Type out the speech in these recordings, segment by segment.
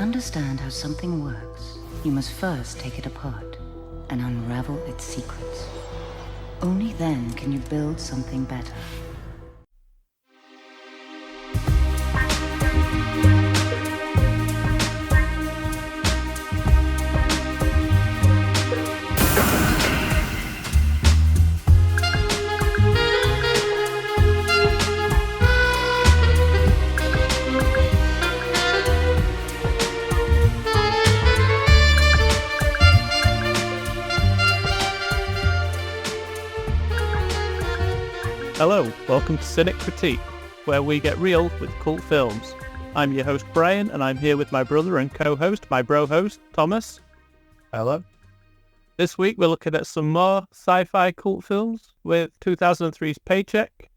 understand how something works, you must first take it apart and unravel its secrets. Only then can you build something better. Hello, welcome to Cynic Critique, where we get real with cult films. I'm your host Brian, and I'm here with my brother and co-host, my bro-host, Thomas. Hello. This week we're looking at some more sci-fi cult films with 2003's Paycheck,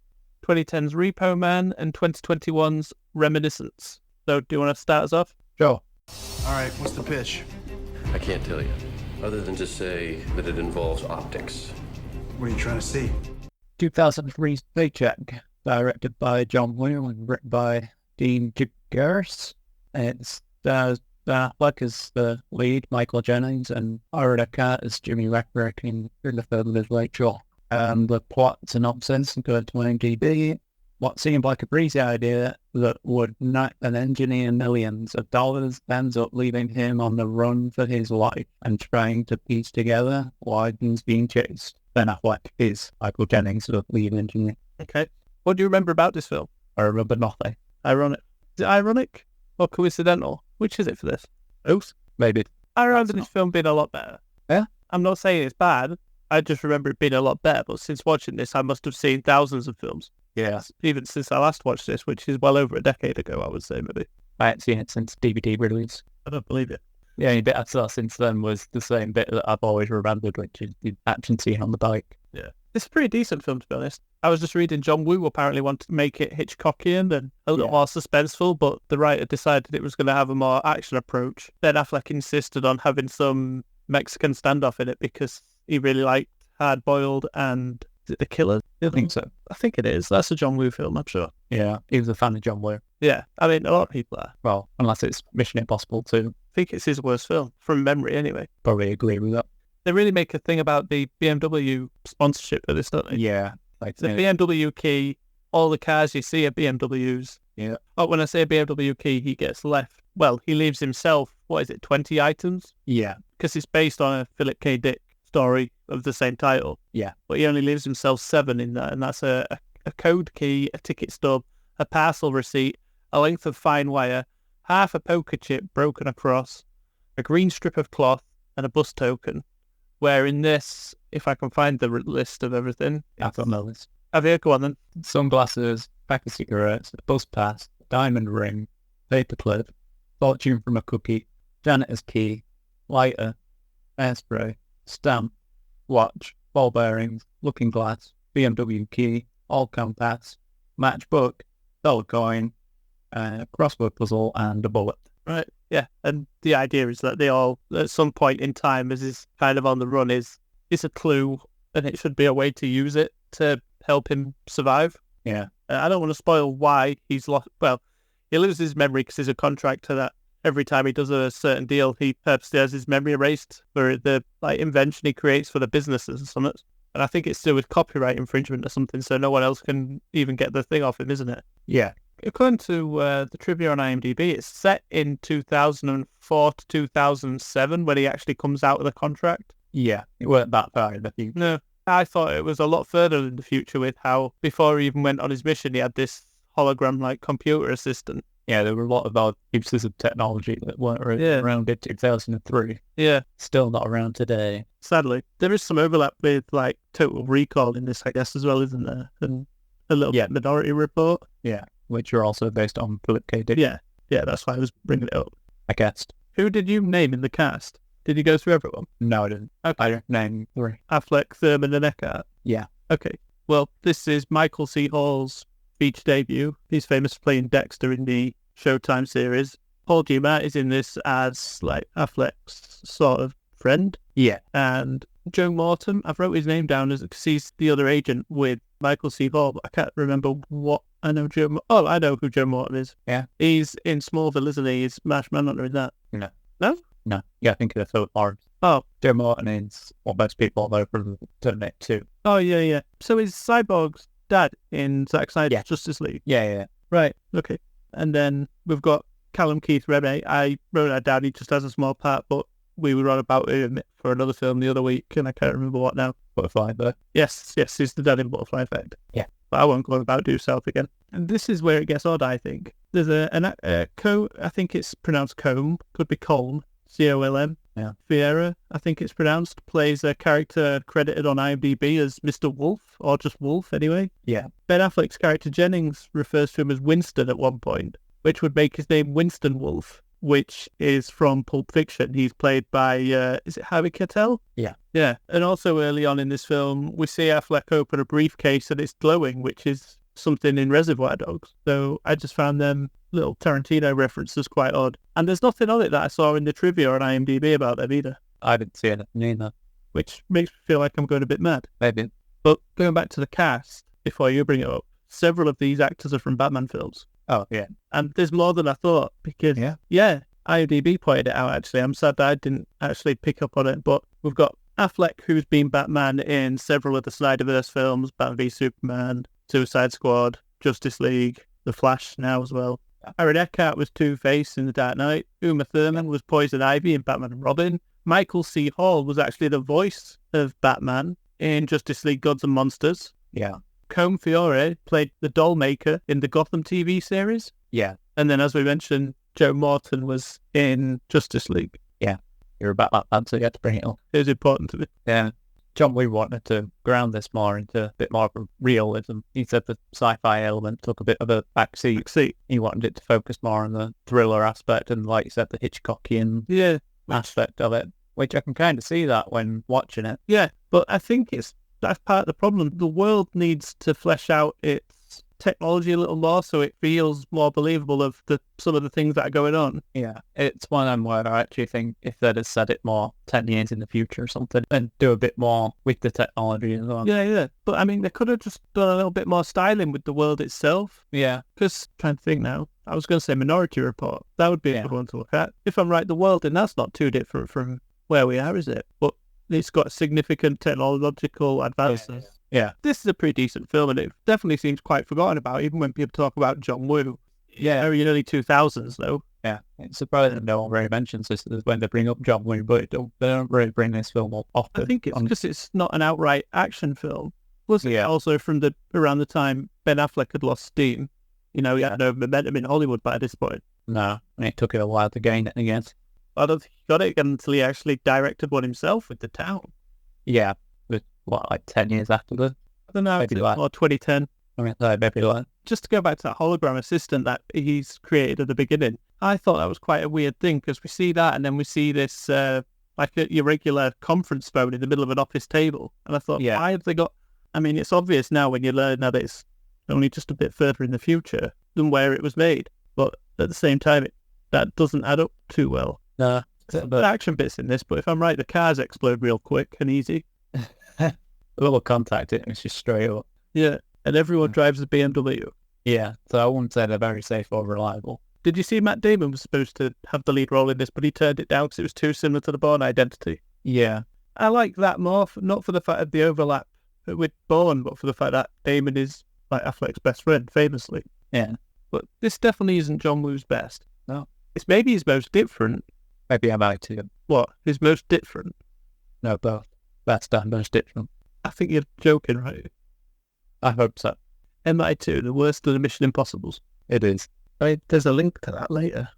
2010's Repo Men, and 2021's Reminiscence. So do you want to start us off? Sure. All right, what's the pitch? I can't tell you, other than to say that it involves optics. What are you trying to see? 2003's Paycheck, directed by John Woo and written by Dean Jagers. It stars Affleck as the lead, Michael Jennings, and Ira Cat as Jimmy Rackrick in the film as Rachel. The plot synopsis, going to IMDb, what seemed like a breezy idea that would net an engineer millions of dollars ends up leaving him on the run for his life and trying to piece together why he's being chased. Ben Affleck is Michael Jennings, the lead engineer. Okay. What do you remember about this film? I remember nothing. Ironic. Is it ironic or coincidental? Which is it for this? Oops. Maybe. I remember this film being a lot better. Yeah? I'm not saying it's bad. I just remember it being a lot better. But since watching this, I must have seen thousands of films. Yeah. Even since I last watched this, which is well over a decade ago, I would say, maybe. I haven't seen it since DVD release. I don't believe it. The only bit I saw since then was the same bit that I've always remembered, which is the action scene on the bike. Yeah. It's a pretty decent film, to be honest. I was just reading John Woo apparently wanted to make it Hitchcockian and a little more suspenseful, but the writer decided it was going to have a more action approach. Ben Affleck insisted on having some Mexican standoff in it because he really liked Hard Boiled and is it The Killer? I think so. I think it is. That's a John Woo film, I'm sure. Yeah, he was a fan of John Woo. Yeah, I mean, a lot of people are. Well, unless it's Mission Impossible 2. I think it's his worst film, from memory anyway. Probably agree with that. They really make a thing about the BMW sponsorship for this, don't they? Yeah. Like the BMW key, all the cars you see are BMWs. Yeah. Oh, when I say BMW key, he gets left. Well, he leaves himself, 20 items? Yeah. Because it's based on a Philip K. Dick story of the same title. Yeah. But he only leaves himself 7 in that, and that's a code key, a ticket stub, a parcel receipt, a length of fine wire, half a poker chip broken across, a green strip of cloth, and a bus token. Where in this, if I can find the list of everything... I've got no list. Have you? Go on then. Sunglasses, pack of cigarettes, a bus pass, diamond ring, paperclip, fortune from a cookie, janitor's key, lighter, hairspray, stamp, watch, ball bearings, looking glass, BMW key, all compass, matchbook, dollar coin, crossword puzzle, and a bullet. Right, yeah. And the idea is that they all, at some point in time, as is kind of on the run, is a clue, and it should be a way to use it to help him survive. Yeah. I don't want to spoil why he's lost. Well, he loses his memory because he's a contractor that every time he does a certain deal, he purposely has his memory erased for the invention he creates for the businesses and something. And I think it's still with copyright infringement or something, so no one else can even get the thing off him, isn't it? Yeah. According to the trivia on IMDb, it's set in 2004 to 2007 when he actually comes out of the contract. Yeah, it weren't that far in the future. No, I thought it was a lot further in the future with how, before he even went on his mission, he had this hologram-like computer assistant. Yeah, there were a lot of pieces of technology that weren't around in 2003. Yeah. Still not around today. Sadly. There is some overlap with, Total Recall in this, I guess, as well, isn't there? And a little bit Minority Report. Yeah, which are also based on Philip K. Dick. Yeah, that's why I was bringing it up. I guessed. Who did you name in the cast? Did you go through everyone? No, I didn't. Okay. I named 3. Affleck, Thurman, and Eckhart? Yeah. Okay. Well, this is Michael C. Hall's feature debut. He's famous for playing Dexter in the Showtime series. Paul Giamatti is in this as, Affleck's sort of friend. Yeah. And Joe Morton, I've wrote his name down because he's the other agent with Michael C. Hall, but I can't remember what I know Joe. I know who Joe Morton is. Yeah. He's in Smallville, isn't he? He's Marsh Manhunter in that. No. No? No. Yeah, I think of Philip Lawrence. Oh. Joe Morton is what most people know from Terminator 2. Oh, yeah. So is Cyborg's dad in Zack Snyder's Justice League? Yeah. Right, okay. And then we've got Callum Keith Remy. I wrote that down. He just has a small part, but we were on about him for another film the other week, and I can't remember what now. Butterfly Effect. Yes, he's the dad in Butterfly Effect. Yeah. But I won't go on about do self again. And this is where it gets odd, I think. There's I think it's pronounced Combe, could be Colm, Colm. Yeah. Vieira, I think it's pronounced, plays a character credited on IMDb as Mr. Wolf, or just Wolf anyway. Yeah. Ben Affleck's character Jennings refers to him as Winston at one point, which would make his name Winston Wolf, which is from Pulp Fiction. He's played by, is it Harvey Keitel? Yeah. Yeah. And also early on in this film, we see Affleck open a briefcase and it's glowing, which is something in Reservoir Dogs. So I just found them little Tarantino references quite odd. And there's nothing on it that I saw in the trivia on IMDb about them either. I didn't see anything either. Which makes me feel like I'm going a bit mad. Maybe. But going back to the cast, before you bring it up, several of these actors are from Batman films. Oh, yeah. And there's more than I thought because, IMDb pointed it out, actually. I'm sad that I didn't actually pick up on it. But we've got Affleck, who's been Batman in several of the Snyderverse films, Batman v Superman, Suicide Squad, Justice League, The Flash now as well. Aaron Eckhart was Two-Face in The Dark Knight. Uma Thurman was Poison Ivy in Batman and Robin. Michael C. Hall was actually the voice of Batman in Justice League Gods and Monsters. Yeah. Combe Fiore played the doll maker in the Gotham TV series. Yeah. And then, as we mentioned, Joe Morton was in Justice League. Yeah. You're about that bad, so you had to bring it up. It was important to me. Yeah. John Woo wanted to ground this more into a bit more of a realism. He said the sci-fi element took a bit of a backseat. He wanted it to focus more on the thriller aspect and, like you said, the Hitchcockian aspect of it, which I can kind of see that when watching it. Yeah, but I think that's part of the problem. The world needs to flesh out its technology a little more so it feels more believable of some of the things that are going on. Yeah, it's one of them where I actually think if they'd have said it more 10 years in the future or something and do a bit more with the technology as well. Yeah. But I mean, they could have just done a little bit more styling with the world itself. Yeah. Because, trying to think now, I was going to say Minority Report. That would be a good one to look at. If I'm right, the world, and that's not too different from where we are, is it? But it's got significant technological advances. Yeah. This is a pretty decent film, and it definitely seems quite forgotten about, even when people talk about John Woo. Yeah. Very early 2000s, though. Yeah. It's surprising that no one really mentions this when they bring up John Woo, but they don't really bring this film up often. I think it's because it's not an outright action film. Plus, also from around the time Ben Affleck had lost steam. He had no momentum in Hollywood by this point. No, and it took it a while to gain it again. I don't think he got it again until he actually directed one himself with The Town. Yeah. Like 10 years after that? I don't know, maybe or 2010. I mean, maybe like. Just to go back to that hologram assistant that he's created at the beginning, I thought that was quite a weird thing because we see that and then we see this like your regular conference phone in the middle of an office table. And I thought, why have they got... I mean, it's obvious now when you learn that it's only just a bit further in the future than where it was made. But at the same time, that doesn't add up too well. No. The action bits in this, but if I'm right, the cars explode real quick and easy. A little contact it and it's just straight up. Yeah, and everyone drives a BMW. Yeah, so I wouldn't say they're very safe or reliable. Did you see Matt Damon was supposed to have the lead role in this, but he turned it down because it was too similar to the Bourne Identity? Yeah. I like that more, not for the fact of the overlap with Bourne, but for the fact that Damon is like Affleck's best friend, famously. Yeah. But this definitely isn't John Woo's best. No. It's maybe his most different. Maybe I might too. What? His most different? No, both. Best and most different. I think you're joking, right? I hope so. MI2, the worst of the Mission Impossibles. It is. I mean, there's a link to that later.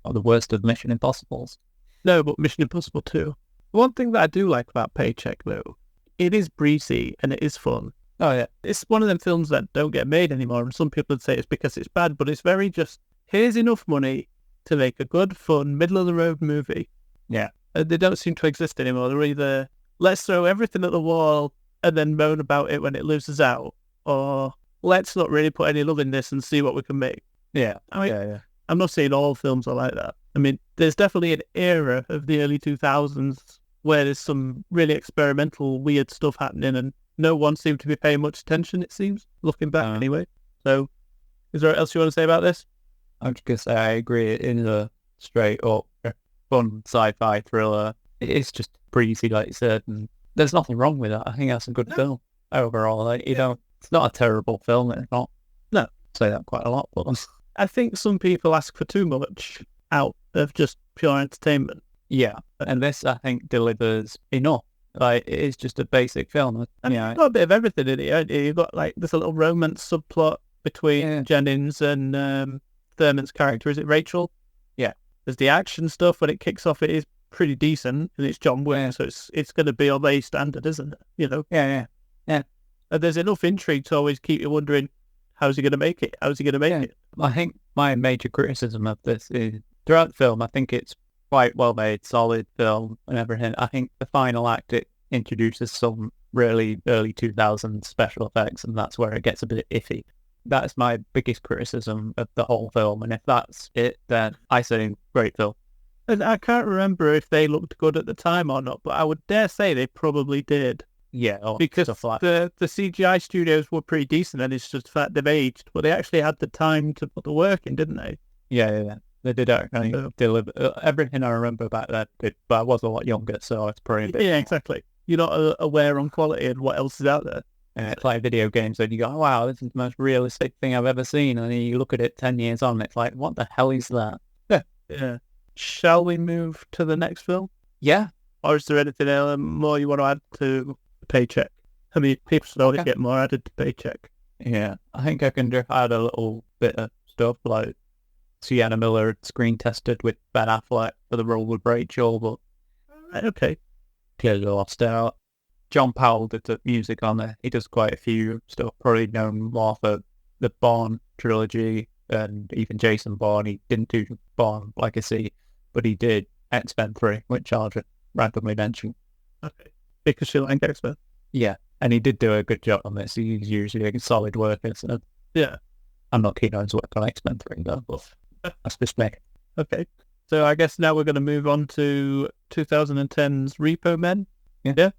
Or the worst of Mission Impossibles. No, but Mission Impossible 2. One thing that I do like about Paycheck, though, it is breezy and it is fun. Oh, yeah. It's one of them films that don't get made anymore, and some people would say it's because it's bad, but it's very just, here's enough money to make a good, fun, middle-of-the-road movie. Yeah. And they don't seem to exist anymore. They're either, let's throw everything at the wall and then moan about it when it loses out, or let's not really put any love in this and see what we can make. Yeah. I mean, yeah. I'm not saying all films are like that. I mean, there's definitely an era of the early 2000s where there's some really experimental, weird stuff happening, and no one seemed to be paying much attention, it seems, looking back anyway. So Is there anything else you want to say about this? I'm just going to say I agree. It is a straight up fun sci-fi thriller. It's just breezy, like you said, and there's nothing wrong with it. I think that's a good film overall. Like, it's not a terrible film. It's not. No, I say that quite a lot, but I think some people ask for too much out of just pure entertainment. Yeah, and this I think delivers enough. Like, it is just a basic film. And you've got a bit of everything in it. You've got like there's a little romance subplot between Jennings and Thurman's character. Is it Rachel? Yeah. There's the action stuff. When it kicks off, it is pretty decent, and it's John Wick, so it's going to be of a standard, isn't it? Yeah. And there's enough intrigue to always keep you wondering, how's he going to make it? How's he going to make it? I think my major criticism of this is throughout the film, I think it's quite well made, solid film and everything. I think the final act, it introduces some really early 2000s special effects, and that's where it gets a bit iffy. That's my biggest criticism of the whole film, and if that's it, then I say great film. And I can't remember if they looked good at the time or not, but I would dare say they probably did. Yeah, because the CGI studios were pretty decent, and it's just the fact they've aged, but they actually had the time to put the work in, didn't they? Yeah. They did actually deliver everything I remember back then, but I was a lot younger, so it's probably a bit... Yeah, exactly. You're not aware on quality and what else is out there. And it's like video games, and you go, oh, wow, this is the most realistic thing I've ever seen, and then you look at it 10 years on, it's like, what the hell is that? Yeah. Shall we move to the next film? Yeah. Or is there anything else more you want to add to Paycheck? I mean, people should always get more added to Paycheck. Yeah, I think I can just add a little bit of stuff, like Sienna Miller screen tested with Ben Affleck for the role of Rachel, but okay, clearly lost out. John Powell did the music on there. He does quite a few stuff, probably known more for the Bourne trilogy and even Jason Bourne. He didn't do Bourne Legacy, but he did X-Men 3, which I'll just randomly mention. Okay, because you like X-Men. Yeah, and he did do a good job on this. He's usually a solid worker, so yeah. I'm not keen on his work on X-Men 3, though, but that's just me. Okay, so I guess now we're going to move on to 2010's Repo Men. Yeah.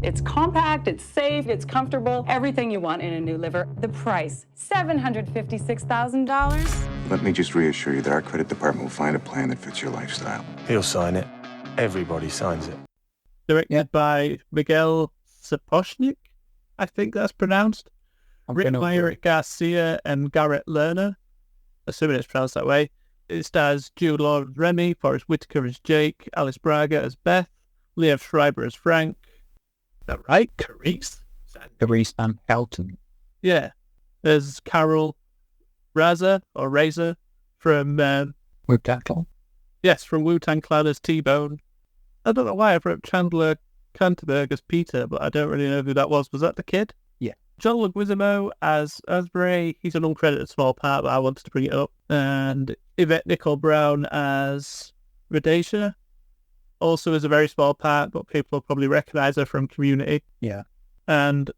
It's compact, it's safe, it's comfortable, everything you want in a new liver. The price, $756,000. Let me just reassure you that our credit department will find a plan that fits your lifestyle. He'll sign it. Everybody signs it. Directed by Miguel Sapochnik, I think that's pronounced. Written by Eric Garcia and Garrett Lerner, assuming it's pronounced that way. It stars Jude Law as Remy, Forrest Whitaker as Jake, Alice Braga as Beth, Liev Schreiber as Frank. Is that right? Carice and Helton. Yeah. There's Carol Raza from Wu-Tang Clan. Yes, from Wu-Tang Clan as T-Bone. I don't know why I wrote Chandler Canterberg as Peter, but I don't really know who that was. Was that the kid? Yeah. John Leguizamo as Asbury. He's an uncredited small part, but I wanted to bring it up. And Yvette Nicole Brown as Rhodesia. Also is a very small part, but people will probably recognise her from Community. Yeah. And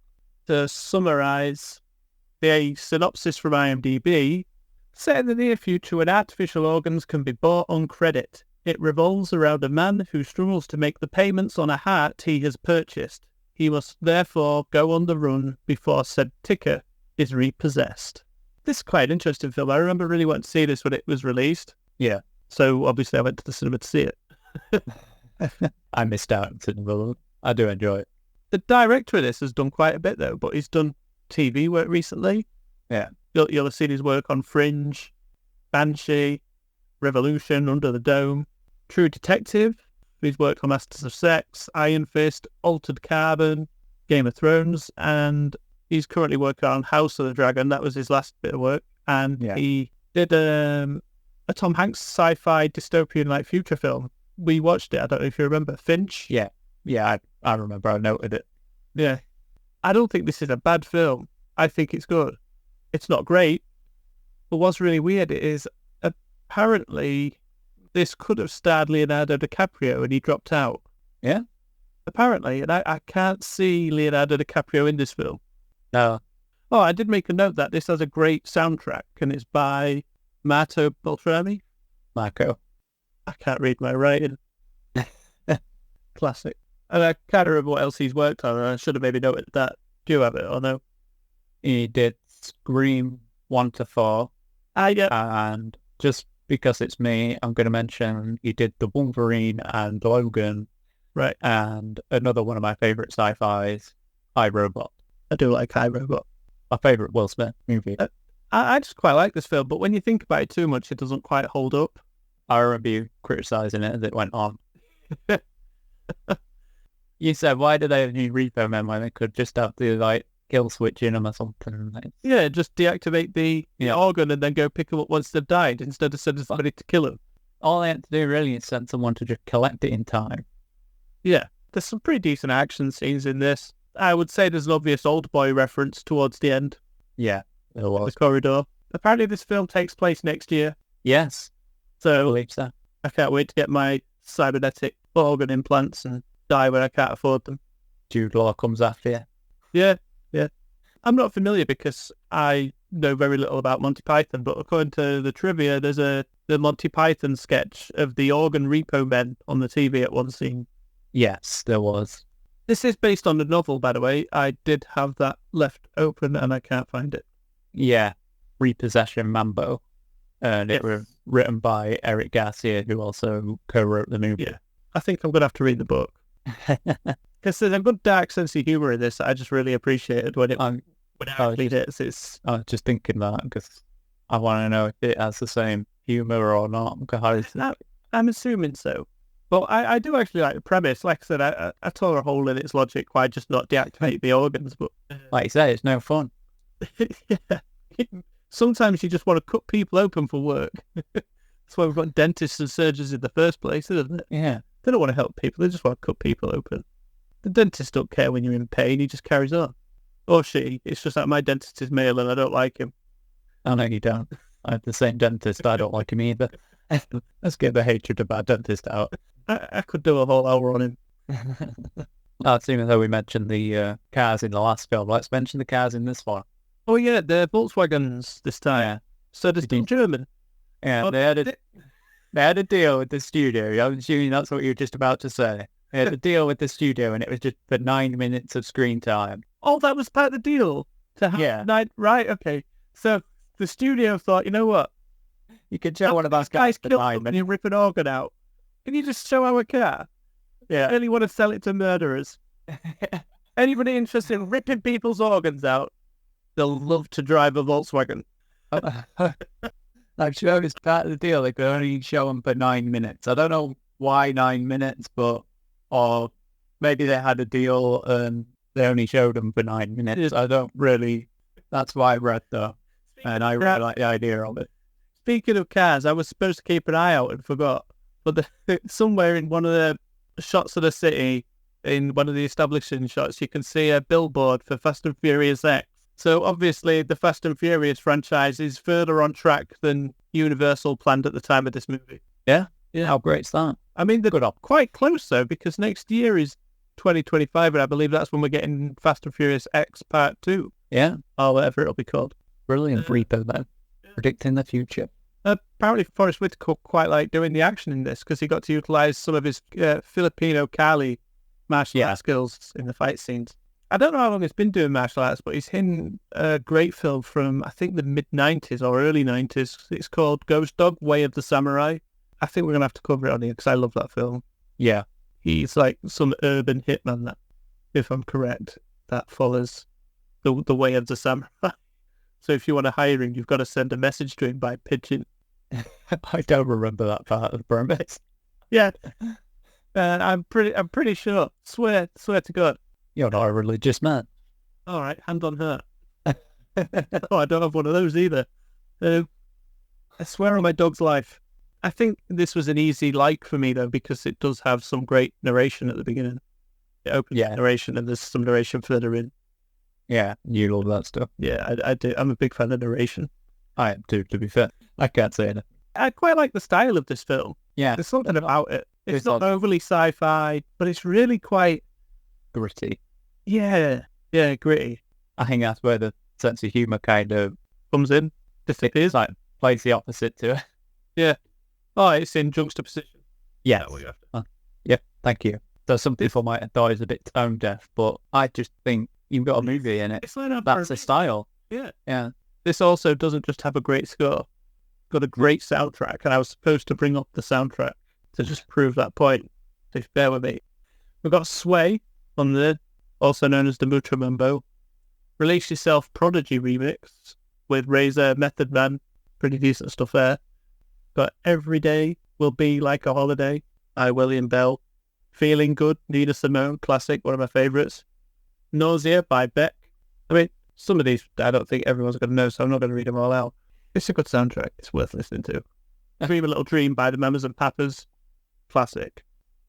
to summarise the synopsis from IMDb, set in the near future when artificial organs can be bought on credit, it revolves around a man who struggles to make the payments on a heart he has purchased. He must therefore go on the run before said ticker is repossessed. This is quite an interesting film. I remember really wanting to see this when it was released. Yeah. So obviously I went to the cinema to see it. I missed out on cinema. I do enjoy it. The director of this has done quite a bit though, but he's done TV work recently. Yeah. You'll have seen his work on Fringe, Banshee, Revolution, Under the Dome, True Detective. He's worked on Masters of Sex, Iron Fist, Altered Carbon, Game of Thrones, and he's currently working on House of the Dragon. That was his last bit of work. And he did a Tom Hanks sci-fi dystopian-like future film. We watched it. I don't know if you remember. Finch? Yeah. Yeah, I remember. I noted it. Yeah. I don't think this is a bad film. I think it's good. It's not great. But what's really weird is apparently this could have starred Leonardo DiCaprio and he dropped out. Yeah? Apparently. And I can't see Leonardo DiCaprio in this film. No. Oh, I did make a note that this has a great soundtrack and it's by Marco Beltrami. Marco. I can't read my writing. Classic. And I can't remember what else he's worked on. I should have maybe noted that. Do you have it or no? He did Scream 1 to 4. Yeah. And just because it's me, I'm going to mention he did the Wolverine and Logan. Right. And another one of my favourite sci-fis, iRobot. I do like iRobot. My favourite Will Smith movie. I just quite like this film, but when you think about it too much, it doesn't quite hold up. I remember you criticising it as it went on. You said, why do they have new Repo Men when they could just have the kill switch in them or something? Yeah, just deactivate the organ and then go pick them up once they've died instead of sending somebody to kill them. All they had to do really is send someone to just collect it in time. Yeah, there's some pretty decent action scenes in this. I would say there's an obvious Old Boy reference towards the end. Yeah, there was. The corridor. Apparently this film takes place next year. Yes, I So believe so. I can't wait to get my cybernetic organ implants and die when I can't afford them. Jude Law comes after you. Yeah. I'm not familiar because I know very little about Monty Python, but according to the trivia, there's the Monty Python sketch of the organ Repo Men on the TV at one scene. Yes, there was. This is based on the novel, by the way. I did have that left open and I can't find it. Yeah, Repossession Mambo. And it Yes. was written by Eric Garcia, who also co-wrote the movie. Yeah. I think I'm going to have to read the book. Because there's a good dark sense of humour in this. I just really appreciated when it actually hits. It's I was just thinking that because I want to know if it has the same humour or not. Because I'm assuming so. But I do actually like the premise. Like I said, I tore a hole in its logic. Why just not deactivate the organs? But like you say, it's no fun. yeah. Sometimes you just want to cut people open for work. That's why we've got dentists and surgeons in the first place, isn't it? Yeah. They don't want to help people. They just want to cut people open. The dentist don't care when you're in pain. He just carries on. Or she. It's just that my dentist is male and I don't like him. I know you don't. I have the same dentist. I don't like him either. Let's get the hatred of our dentist out. I could do a whole hour on him. Seeing as though we mentioned the cars in the last film, let's mention the cars in this one. Oh yeah, they're Volkswagens this time. Yeah. So they're still German. Yeah, Oh, they had a deal with the studio. I'm assuming that's what you were just about to say. They had a deal with the studio, and it was just for 9 minutes of screen time. Oh, that was part of the deal. To have Yeah. Right, okay. So the studio thought, you know what? You can show one of those guys for killed 9 somebody minutes. and rip an organ out. Can you just show our car? Yeah. I really want to sell it to murderers. Anybody interested in ripping people's organs out? They'll love to drive a Volkswagen. I'm sure it's part of the deal. They could only show them for 9 minutes. I don't know why 9 minutes, or maybe they had a deal and they only showed them for 9 minutes. I don't really. That's why I read though, and I really like the idea of it. Speaking of cars, I was supposed to keep an eye out and forgot. But somewhere in one of the shots of the city, in one of the establishing shots, you can see a billboard for Fast and Furious X. So obviously the Fast and Furious franchise is further on track than Universal planned at the time of this movie. Yeah. How great's that? I mean, they're quite close though, because next year is 2025, and I believe that's when we're getting Fast and Furious X Part 2. Yeah. Or whatever it'll be called. Brilliant Repo Man. Predicting the future. Apparently Forrest Whitaker quite liked doing the action in this because he got to utilise some of his Filipino Kali martial arts skills in the fight scenes. I don't know how long he's been doing martial arts, but he's in a great film from, I think, the mid-90s or early 90s. It's called Ghost Dog, Way of the Samurai. I think we're going to have to cover it on here because I love that film. Yeah. He's like some urban hitman, that, if I'm correct, that follows the way of the samurai. So if you want to hire him, you've got to send a message to him by pigeon. I don't remember that part of the premise. Yeah. I'm pretty sure. Swear to God. You're not a religious man. All right, hand on heart. Oh, I don't have one of those either. I swear on my dog's life. I think this was an easy like for me though, because it does have some great narration at the beginning. It opens with narration and there's some narration further in. Yeah, you love that stuff. Yeah, I do. I'm a big fan of narration. I am too, to be fair. I can't say it. I quite like the style of this film. Yeah. There's something about it. It's not overly sci-fi, but it's really quite gritty. Yeah, gritty. I think that's where the sense of humour kind of comes in, disappears. Like plays the opposite to it. Yeah. Oh, it's in juxtaposition. Yeah. Yep, thank you. So some people might have thought it's a bit tone deaf, but I just think you've got a movie in it. It's like that's a style. Yeah. Yeah. this also doesn't just have a great score, it's got a great soundtrack, and I was supposed to bring up the soundtrack to just prove that point. So bear with me. We've got Sway on there, also known as the Mucho Mambo. Release Yourself Prodigy remix with Razor, Method Man, pretty decent stuff there. Got Every Day Will Be Like a Holiday, by William Bell. Feeling Good, Nina Simone, classic, one of my favourites. Nausea by Beck. I mean, some of these I don't think everyone's going to know, so I'm not going to read them all out. It's a good soundtrack. It's worth listening to. Dream a Little Dream by the Mamas and Papas, classic.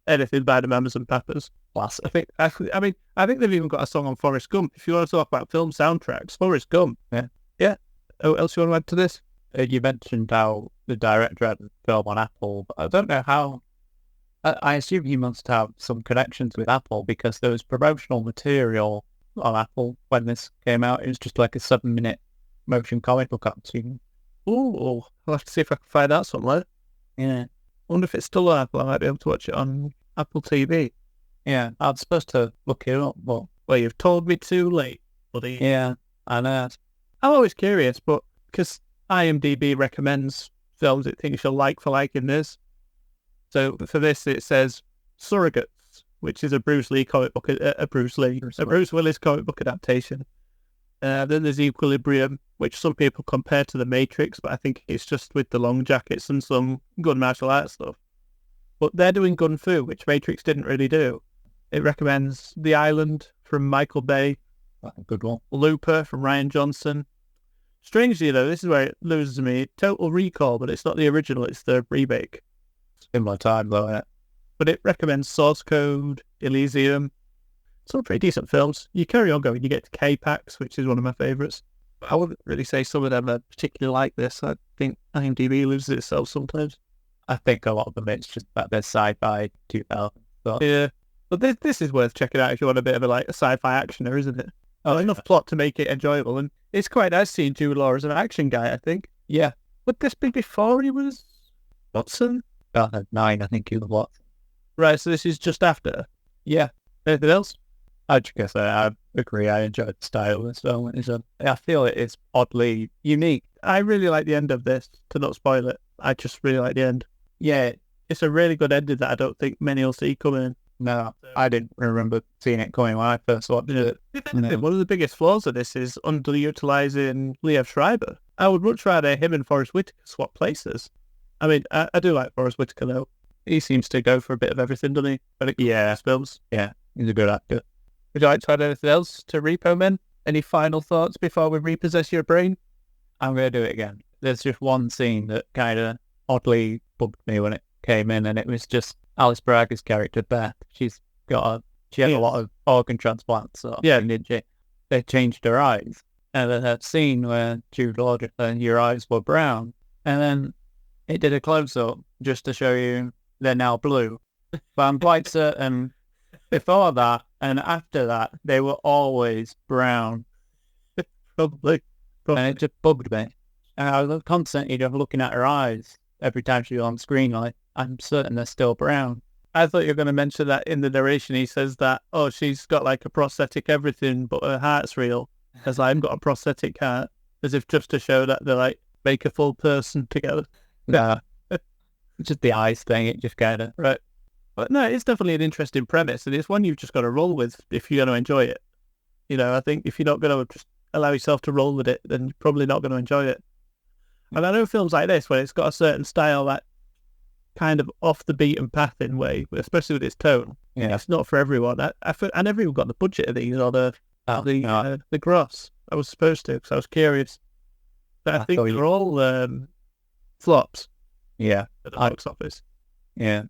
Anything by the Mamas and Papas, classic. I think they've even got a song on Forrest Gump. If you want to talk about film soundtracks, Forrest Gump. Yeah. Oh, else you want to add to this? You mentioned how the director had the film on Apple, but I don't know how. I assume he must have some connections with Apple, because there was promotional material on Apple when this came out. It was just like a 7-minute motion comic book cartoon. Oh, I'll have to see if I can find that somewhere. Yeah. I wonder if it's still on Apple. I might be able to watch it on Apple TV. Yeah, I was supposed to look it up, but... Well, you've told me too late, buddy. Yeah, I know. I'm always curious, but because IMDb recommends films it thinks you'll like for liking this. So for this, it says Surrogates, which is a Bruce Willis comic book adaptation. Then there's Equilibrium, which some people compare to The Matrix, but I think it's just with the long jackets and some good martial arts stuff. But they're doing Gun Fu, which Matrix didn't really do. It recommends The Island from Michael Bay. That's a good one. Looper from Rian Johnson. Strangely, though, this is where it loses me. Total Recall, but it's not the original, it's the remake. Similar time, though, yeah. But it recommends Source Code, Elysium. Some pretty decent films. You carry on going, you get to K-Pax, which is one of my favourites. I wouldn't really say some of them are particularly like this. I think IMDb loses itself sometimes. I think a lot of them, it's just about their sci-fi 2000. But... Yeah. But this is worth checking out if you want a bit of a sci-fi actioner, isn't it? Enough plot to make it enjoyable. And it's quite nice seeing Jude Law as an action guy, I think. Yeah. Would this be before he was Watson? 9, I think he was Watson. Right, so this is just after. Yeah. Anything else? I just I agree. I enjoyed the style of this film. I feel it is oddly unique. I really like the end of this, to not spoil it. I just really like the end. Yeah. It's a really good ending that I don't think many will see coming. No, I didn't remember seeing it coming when I first watched it. One of the biggest flaws of this is underutilising Liev Schreiber. I would much rather him and Forrest Whitaker swap places. I mean, I do like Forrest Whitaker, though. He seems to go for a bit of everything, doesn't he? When it comes to his films. Yeah, he's a good actor. Would you like to add anything else to Repo Men? Any final thoughts before we repossess your brain? I'm going to do it again. There's just one scene that kind of oddly bugged me when it came in, and it was just Alice Bragger's character, Beth. She had a lot of organ transplants, so didn't she? They changed her eyes. And then that scene where Jude Law just said, your eyes were brown. And then it did a close-up just to show you they're now blue. But I'm quite certain before that and after that, they were always brown. Probably. And it just bugged me. And I was constantly just looking at her eyes every time she was on screen, like, I'm certain they're still brown. I thought you were going to mention that in the narration. He says that, she's got like a prosthetic everything, but her heart's real. As I've got a prosthetic heart, as if just to show that they're like, make a full person together. No. Just the eyes thing, it just kind of... Right. But no, it's definitely an interesting premise, and it's one you've just got to roll with if you're going to enjoy it. You know, I think if you're not going to just allow yourself to roll with it, then you're probably not going to enjoy it. And I know films like this, where it's got a certain style that kind of off the beaten path in way, especially with its tone. Yeah. It's not for everyone. I never even got the budget of these or the gross. I was supposed to because I was curious. But I think they're all flops. Yeah. At the box office. Yeah.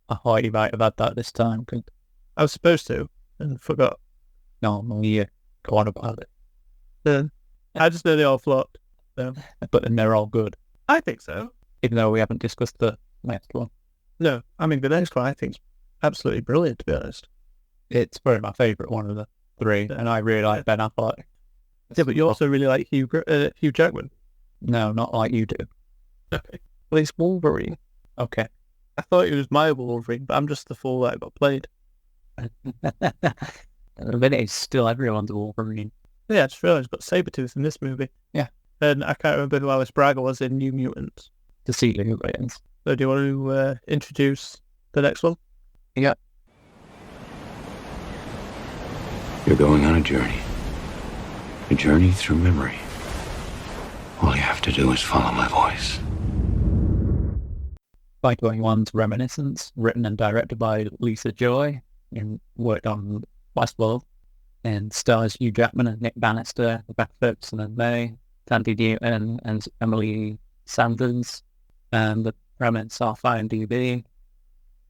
I thought you might have had that this time. Cause... I was supposed to and forgot. No, yeah. Go on about it. I just know they all flopped. So. But then they're all good. I think so. Even though we haven't discussed the next one. No, I mean, the next one I think is absolutely brilliant, to be honest. It's probably my favourite one of the three, and I really like Ben Affleck. Yeah, but you also really like Hugh Jackman. No, not like you do. Okay. Well, he's Wolverine. Okay. I thought he was my Wolverine, but I'm just the fool that got played. The minute it's still everyone's Wolverine. Yeah, I just realised he's got Sabretooth in this movie. Yeah. And I can't remember who Alice Braga was in New Mutants. Cecilia Williams. So do you want to introduce the next one? Yeah. You're going on a journey. A journey through memory. All you have to do is follow my voice. 521's Reminiscence, written and directed by Lisa Joy, and worked on Westworld, and stars Hugh Jackman and Nick Bannister, Rebecca Ferguson and May, Tandy Newton and Emily Sanders, and the premise off IMDb.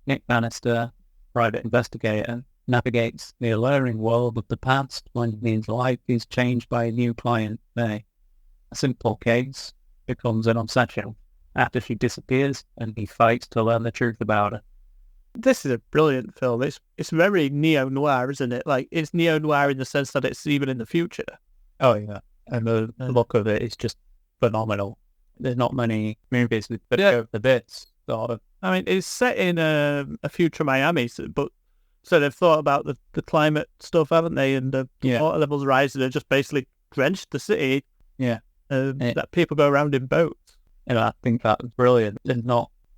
Nick Bannister, private investigator, navigates the alluring world of the past when his life is changed by a new client, May. A simple case becomes an obsession after she disappears, and he fights to learn the truth about her. This is a brilliant film. It's very neo-noir, isn't it? Like, it's neo-noir in the sense that it's even in the future. Oh, yeah. And the look of it is just phenomenal. There's not many movies that go for this sort of. I mean, it's set in a future Miami, but so they've thought about the climate stuff, haven't they? And the water levels rising and just basically drenched the city. Yeah. That people go around in boats. And I think that's brilliant.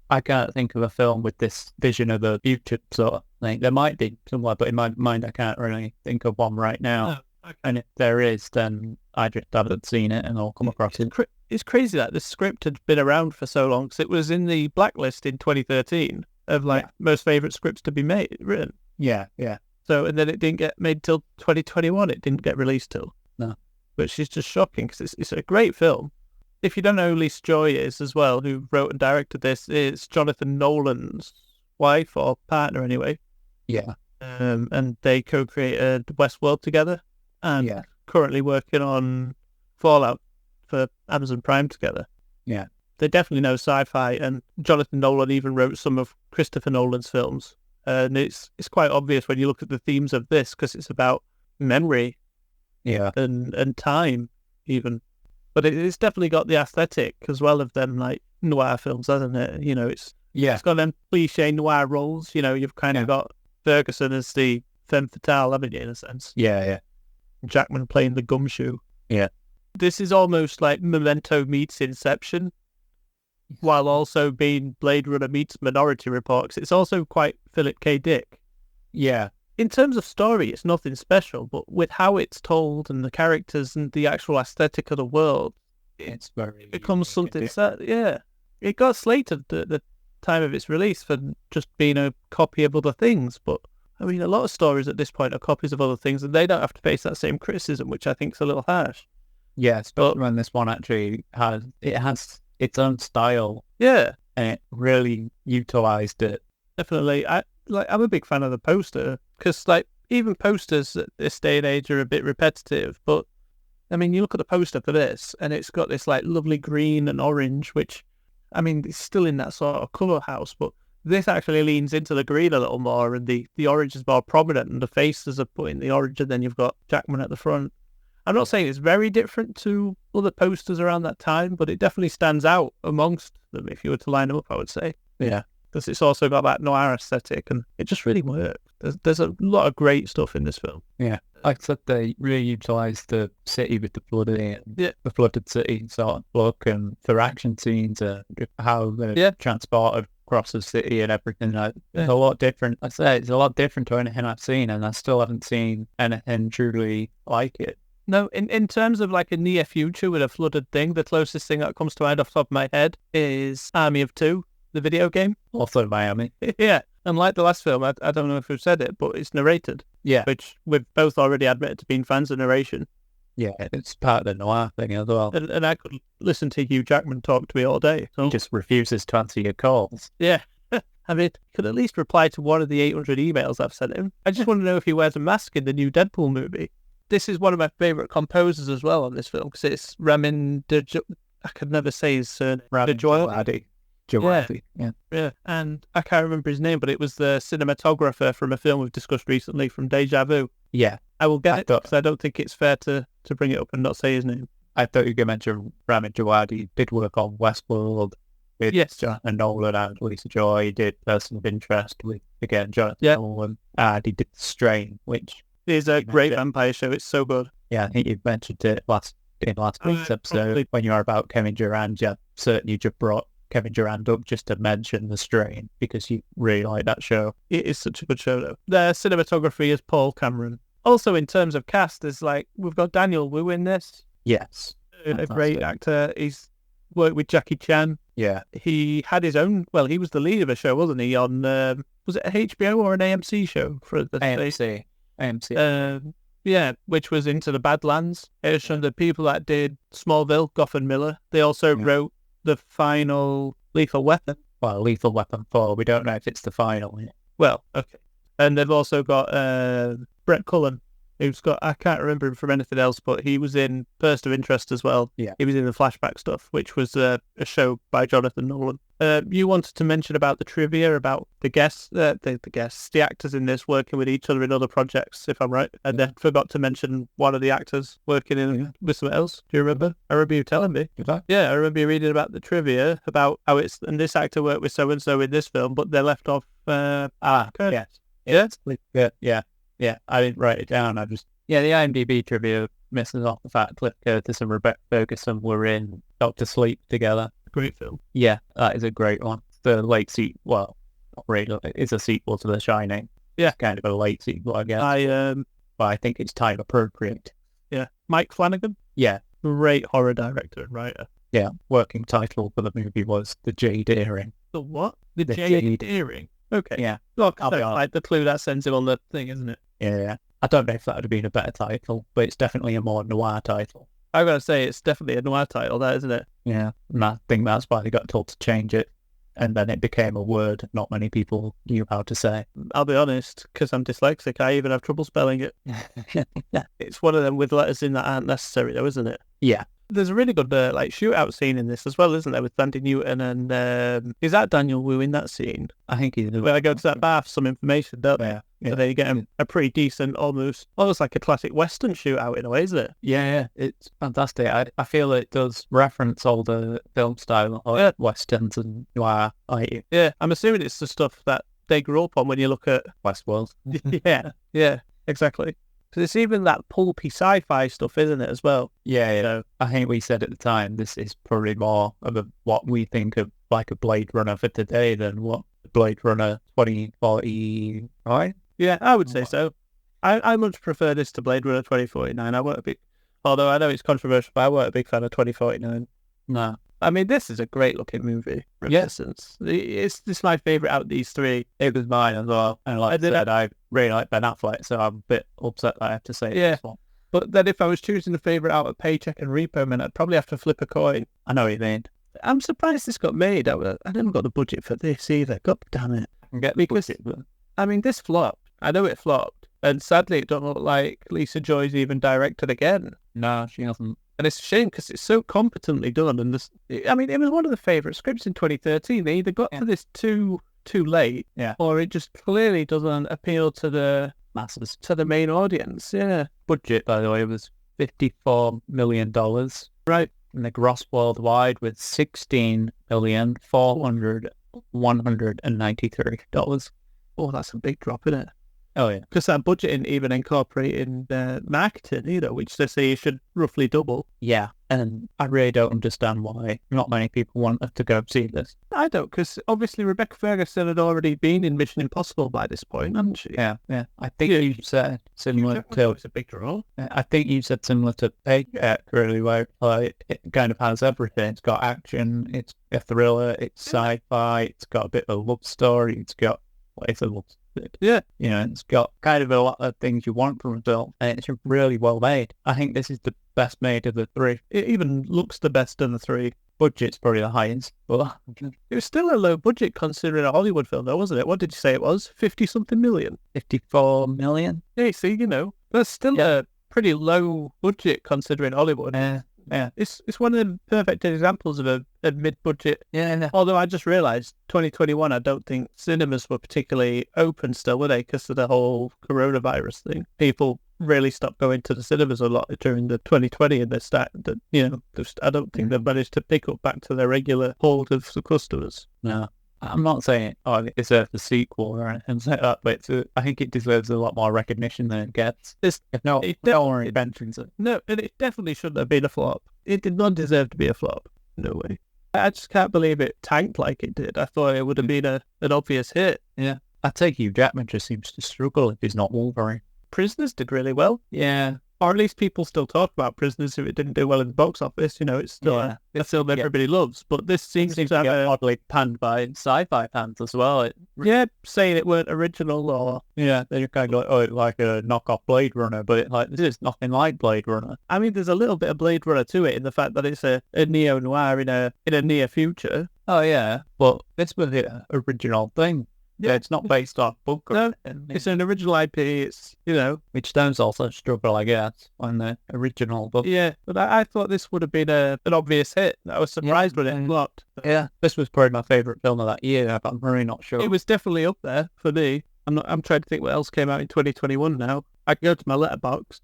I can't think of a film with this vision of the future sort of thing. There might be somewhere, but in my mind, I can't really think of one right now. Oh, okay. And if there is, then I just haven't seen it and I'll come across it. It's crazy that this script had been around for so long, because it was in the blacklist in 2013 of most favourite scripts to be written. Yeah, yeah. So, and then it didn't get made till 2021. It didn't get released till. No. Which is just shocking, because it's a great film. If you don't know who Lisa Joy is as well, who wrote and directed this, it's Jonathan Nolan's wife, or partner anyway. Yeah. And they co-created Westworld together, and currently working on Fallout for Amazon Prime together. Yeah. They definitely know sci-fi, and Jonathan Nolan even wrote some of Christopher Nolan's films. And it's quite obvious when you look at the themes of this, because it's about memory and time even. But it's definitely got the aesthetic as well of them like noir films, hasn't it? You know, it's got them cliche noir roles. You know, you've kind of got Ferguson as the femme fatale, haven't you, in a sense? Yeah, yeah. Jackman playing the gumshoe. Yeah. This is almost like Memento meets Inception, while also being Blade Runner meets Minority Report. It's also quite Philip K. Dick. Yeah. In terms of story, it's nothing special, but with how it's told and the characters and the actual aesthetic of the world, it becomes something. It got slated at the time of its release for just being a copy of other things, but I mean, a lot of stories at this point are copies of other things, and they don't have to face that same criticism, which I think is a little harsh. Yes, but when this one actually has its own style. Yeah, and it really utilised it. Definitely. I'm a big fan of the poster, because even posters at this day and age are a bit repetitive, but I mean, you look at the poster for this and it's got this lovely green and orange, which I mean, it's still in that sort of colour house, but this actually leans into the green a little more, and the orange is more prominent, and the faces are put in the orange, and then you've got Jackman at the front. I'm not saying it's very different to other posters around that time, but it definitely stands out amongst them if you were to line them up, I would say. Yeah. Because it's also got that noir aesthetic, and it just really works. There's a lot of great stuff in this film. Yeah, like I said, they really utilised the city with the flooding, the flooded city sort of look, and for action scenes, how the transport across the city and everything. It's a lot different. I say it's a lot different to anything I've seen, and I still haven't seen anything truly like it. No, in terms of like a near future with a flooded thing, the closest thing that comes to mind off the top of my head is Army of Two, the video game. Also Miami. Yeah. And like the last film, I don't know if we've said it, but it's narrated. Yeah. Which we've both already admitted to being fans of narration. Yeah, it's part of the noir thing as well. And I could listen to Hugh Jackman talk to me all day. So. He just refuses to answer your calls. Yeah. I mean, he could at least reply to one of the 800 emails I've sent him. I just want to know if he wears a mask in the new Deadpool movie. This is one of my favourite composers as well on this film, because it's Ramin I could never say his surname. Djawadi. Yeah. And I can't remember his name, but it was the cinematographer from a film we've discussed recently, from Deja Vu. Yeah. I will get it, because I don't think it's fair to bring it up and not say his name. I thought you were going to mention Ramin Djawadi. He did work on Westworld with Jonathan Nolan and Lisa Joy. He did Person of Interest with, again, Jonathan Nolan. And he did Strain, which is a great vampire show. It's so good. Yeah, I think you mentioned it last in last week's episode when you were about Kevin Durant. Yeah, certainly you just brought Kevin Durant up just to mention The Strain because you really like that show. It is such a good show, though. The cinematography is Paul Cameron. Also, in terms of cast, there's we've got Daniel Wu in this. Yes. A great actor. He's worked with Jackie Chan. Yeah. He had his own, he was the lead of a show, wasn't he, on, was it a HBO or an AMC show? For the AMC. Yeah, which was Into the Badlands. It's from the people that did Smallville, Goff and Miller. They also wrote the final Lethal Weapon. Well, Lethal Weapon 4. We don't know if it's the final yet. Well, okay. And they've also got Brett Cullen, who's got, I can't remember him from anything else, but he was in Burst of Interest as well. Yeah. He was in the Flashback stuff, which was a show by Jonathan Nolan. You wanted to mention about the trivia about the guests, the actors in this working with each other in other projects, if I'm right. And then forgot to mention one of the actors working with someone else. Do you remember? I remember you telling me. Did I? Yeah, I remember you reading about the trivia about how and this actor worked with so-and-so in this film, but they left off credits. Yes. Yeah. Yeah, I didn't write it down. The IMDb trivia misses off the fact Cliff Curtis and Rebecca Ferguson were in Doctor Sleep together. Great film. Yeah, that is a great one. The late sequel, not really, it's a sequel to The Shining. Yeah. Kind of a late sequel, I guess. But I think it's time appropriate. Yeah. Mike Flanagan? Yeah. Great horror director and writer. Yeah, working title for the movie was The Jade Earring. The what? The Jade Earring? Okay. Yeah. Look, like the clue that sends him on the thing, isn't it? Yeah. I don't know if that would have been a better title, but it's definitely a more noir title. I've got to say, it's definitely a noir title, that, isn't it? Yeah. And I think that's why they got told to change it. And then it became a word not many people knew how to say. I'll be honest, because I'm dyslexic, I even have trouble spelling it. It's one of them with letters in that aren't necessary, though, isn't it? Yeah. There's a really good shootout scene in this as well, isn't there, with Sandy Newton and is that Daniel Wu in that scene? I think he's... Where they go to that bar for some information, don't they? Yeah. So they get a pretty decent, almost like a classic Western shootout in a way, isn't it? Yeah, it's fantastic. I feel it does reference all the film style, like Westerns and noir. Yeah, I'm assuming it's the stuff that they grew up on when you look at Westworld. Yeah, exactly. Because it's even that pulpy sci-fi stuff, isn't it, as well? Yeah. So, I think we said at the time, this is probably more of what we think of like a Blade Runner for today than what Blade Runner 2049. Yeah, I would say so. I much prefer this to Blade Runner 2049. Although I know it's controversial, but I weren't a big fan of 2049. No. I mean, this is a great looking movie. Reminiscence. It's my favourite out of these three. It was mine as well. And like I said, I really like Ben Affleck, so I'm a bit upset that I have to say this one. But then if I was choosing a favourite out of Paycheck and Repo Men, I'd probably have to flip a coin. I know what you mean. I'm surprised this got made. I didn't got the budget for this either. God damn it. I can get the budget, but... I mean, this flopped. I know it flopped. And sadly, it don't look like Lisa Joy's even directed again. No, she hasn't. And it's a shame because it's so competently done. And it was one of the favourite scripts in 2013. They either got to this too late, or it just clearly doesn't appeal to the masses, to the main audience. Yeah. Budget, by the way, was $54 million. Right. And the gross worldwide was $16,193,193. Oh, that's a big drop, isn't it? Oh, yeah. Because that budget isn't even incorporating marketing either, which they say you should roughly double. Yeah, and I really don't understand why not many people want us to go see this. I don't, because obviously Rebecca Ferguson had already been in Mission Impossible by this point, hadn't she? Yeah. I think you said similar to... It's a big draw. I think you said similar to Paycheck, really, where it kind of has everything. It's got action, it's a thriller, it's sci-fi, it's got a bit of a love story, it's got... it's a love story. Yeah. You know, it's got kind of a lot of things you want from a film, and it's really well made. I think this is the best made of the three. It even looks the best of the three. Budget's probably the highest, but it was still a low budget considering a Hollywood film, though, wasn't it? What did you say it was? 50-something million? 54 million? Yeah, see, that's still a pretty low budget considering Hollywood. Yeah, it's one of the perfect examples of a mid-budget. Yeah. Although I just realised 2021, I don't think cinemas were particularly open still, were they? Because of the whole coronavirus thing. People really stopped going to the cinemas a lot during the 2020, and I don't think they've managed to pick up back to their regular hold of the customers. No. I'm not saying it deserves a sequel or anything like that, but I think it deserves a lot more recognition than it gets. If no more inventions it. No, and it definitely shouldn't have been a flop. It did not deserve to be a flop. No way. I just can't believe it tanked like it did. I thought it would have been an obvious hit. Yeah. I take Hugh Jackman just seems to struggle if he's not Wolverine. Prisoners did really well. Yeah. Or at least people still talk about Prisoners if it didn't do well in the box office. It's still it's still everybody loves. But this seems to have oddly panned by sci-fi fans as well. Saying it weren't original or... Yeah, they're kind of like, it's like a knockoff Blade Runner, but this is nothing like Blade Runner. I mean, there's a little bit of Blade Runner to it in the fact that it's a neo-noir in a near future. Oh, yeah. But this was the original thing. Yeah, it's not based off book. No, it's an original IP. It's, Which Stones also struggle, I guess, on the original book. Yeah, but I thought this would have been an obvious hit. I was surprised when it flopped. Yeah, this was probably my favourite film of that year, but I'm really not sure. It was definitely up there for me. I'm trying to think what else came out in 2021 now. I can go to my Letterboxd.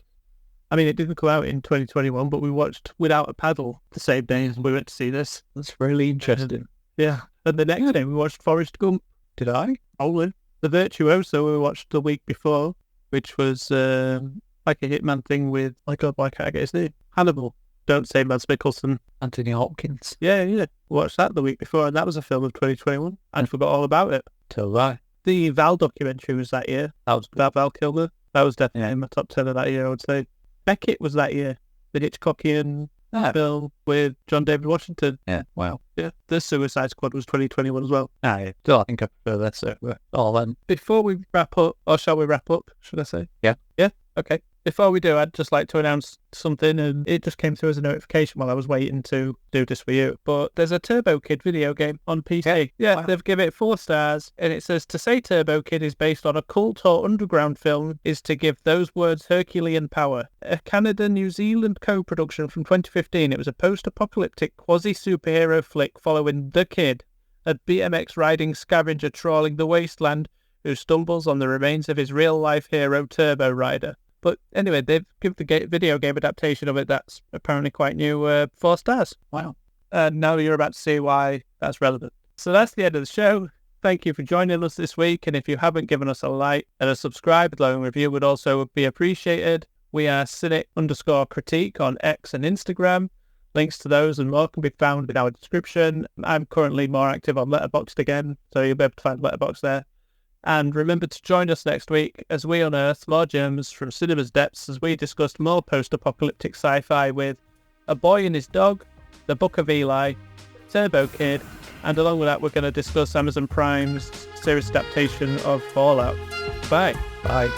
I mean, it didn't come out in 2021, but we watched Without a Paddle the same day as we went to see this. That's really interesting. Yeah, and the next day we watched Forrest Gump. Did I? Only. The Virtuoso we watched the week before, which was like a Hitman thing with, why can't I get his name? Hannibal. Don't say Mads Mikkelsen. Anthony Hopkins. Yeah. Watched that the week before, and that was a film of 2021. I forgot all about it. Till I. The Val documentary was that year. That was about Val Kilmer. That was definitely in my top 10 of that year, I would say. Beckett was that year. The Hitchcockian film with John David Washington. Yeah, wow. Yeah, The Suicide Squad was 2021 as well. Yeah. Still, I think I prefer this over all then. Before we wrap up, or shall we wrap up, should I say? Yeah. Yeah? Okay. Before we do, I'd just like to announce something, and it just came through as a notification while I was waiting to do this for you. But there's a Turbo Kid video game on PC. Yeah, wow. They've given it 4 stars, and it says, to say Turbo Kid is based on a cult or underground film is to give those words Herculean power. A Canada-New Zealand co-production from 2015, it was a post-apocalyptic quasi-superhero flick following The Kid, a BMX-riding scavenger trawling the wasteland who stumbles on the remains of his real-life hero Turbo Rider. But anyway, they've given the video game adaptation of it that's apparently quite new 4 stars. Wow. Now you're about to see why that's relevant. So that's the end of the show. Thank you for joining us this week. And if you haven't given us a like and a subscribe, glowing review would also be appreciated. We are Cynic_critique on X and Instagram. Links to those and more can be found in our description. I'm currently more active on Letterboxd again, so you'll be able to find Letterboxd there. And remember to join us next week as we unearth more gems from cinema's depths as we discuss more post-apocalyptic sci-fi with A Boy and His Dog, The Book of Eli, Turbo Kid, and along with that we're going to discuss Amazon Prime's series adaptation of Fallout. Bye. Bye.